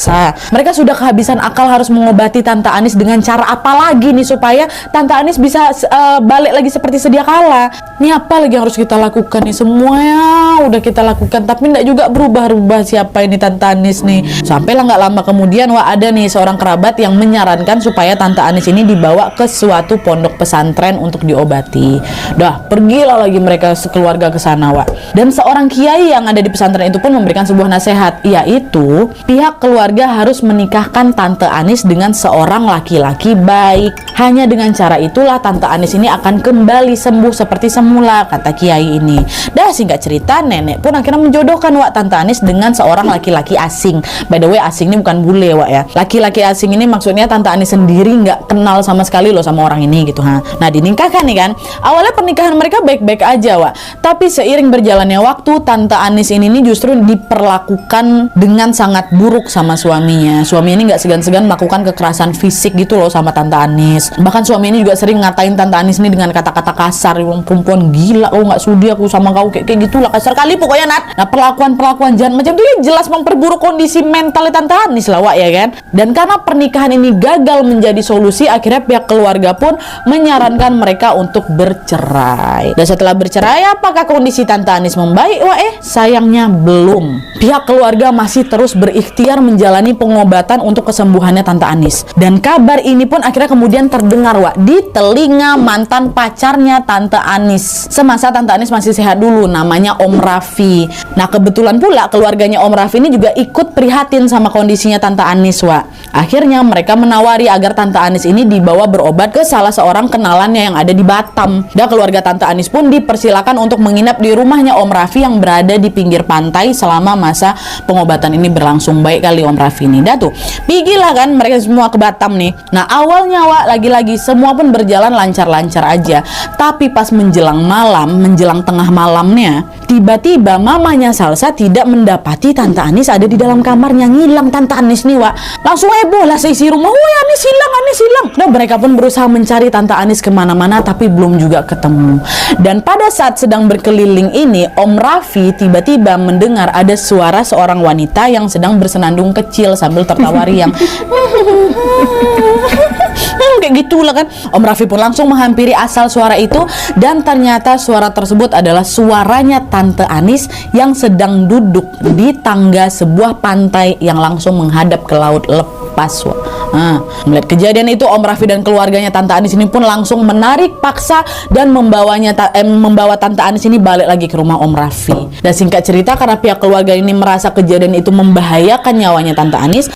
paksa. Mereka sudah kehabisan akal harus mengobati Tante Anis dengan cara apa lagi nih supaya Tante Anis bisa balik lagi seperti sedia kala. Ini apa lagi yang harus kita lakukan nih? Semuanya udah kita lakukan tapi tidak juga berubah-ubah siapa ini Tante Anis nih. Sampailah nggak lama kemudian ada nih seorang kerabat yang menyarankan supaya Tante Anis ini dibawa ke suatu pondok pesantren untuk diobati. Dah, pergilah lagi mereka sekeluarga ke sana, Dan seorang kiai yang ada di pesantren itu pun memberikan sebuah nasihat, yaitu pihak keluarga harus menikahkan Tante Anis dengan seorang laki-laki baik. Hanya dengan cara itulah Tante Anis ini akan kembali sembuh seperti semula, kata kiai ini. Dah, singkat cerita, nenek pun akhirnya menjodohkan Tante Anis dengan seorang laki-laki asing. By the way, asing ini bukan bule, ya. Laki-laki asing ini maksudnya Tante Anis sendiri nggak kenal sama sekali loh sama orang ini gitu. Nah, dinikahkan nih kan. Awalnya pernikahan mereka baik-baik aja, tapi seiring berjalannya waktu, Tante Anis ini justru diperlakukan dengan sangat buruk sama suaminya. Suami ini nggak segan-segan melakukan kekerasan fisik gitu loh sama Tante Anis. Bahkan suami ini juga sering ngatain Tante Anis ini dengan kata-kata kasar, perempuan gila, nggak sudi aku sama kau, kayak gitulah, kasar kali pokoknya, Nat. Nah, perlakuan jahat macam itu ya jelas memperburuk kondisi mental Tante Anis lah, ya kan. Dan karena pernikahan ini gagal menjadi solusi, akhirnya pihak keluarga pun menyarankan mereka untuk bercerai. Dan setelah bercerai, apakah kondisi Tante Anis membaik? Sayangnya belum. Pihak keluarga masih terus berikhtiar menjalani pengobatan untuk kesembuhannya Tante Anis. Dan kabar ini pun akhirnya kemudian terdengar di telinga mantan pacarnya Tante Anis. Semasa Tante Anis masih sehat dulu, namanya Om Raffi. Nah, kebetulan pula keluarganya Om Raffi ini juga ikut prihatin sama kondisinya Tante Anis, Akhirnya mereka menawari agar Tante Anis ini dibawa berobat ke salah seorang kenalannya yang ada di Batam. Dan keluarga Tante Anis pun dipersilakan untuk menginap di rumahnya Om Raffi yang berada di pinggir pantai selama masa pengobatan ini berlangsung. Baik kali Om Raffi ini. Dah tuh, pergilah kan mereka semua ke Batam nih. Nah, awalnya lagi-lagi semua pun berjalan lancar-lancar aja. Tapi pas menjelang malam, menjelang tengah malamnya, tiba-tiba mamanya Salsa tidak mendapati Tante Anis ada di dalam kamarnya. Ngilang Tante Anis nih, Langsung heboh lah seisi rumah. Anis hilang. Nah, mereka pun berusaha mencari Tante Anis kemana-mana tapi belum juga ketemu. Dan pada saat sedang berkeliling ini, Om Raffi tiba-tiba mendengar ada suara seorang wanita yang sedang bersenandung kecil sambil tertawa riang. Kayak gitulah kan. Om Raffi pun langsung menghampiri asal suara itu dan ternyata suara tersebut adalah suaranya Tante Anis yang sedang duduk di tangga sebuah pantai yang langsung menghadap ke laut lepas. Melihat kejadian itu, Om Raffi dan keluarganya Tante Anis ini pun langsung menarik paksa dan membawa Tante Anis ini balik lagi ke rumah Om Raffi. Dan singkat cerita, karena pihak keluarga ini merasa kejadian itu membahayakan nyawanya Tante Anis,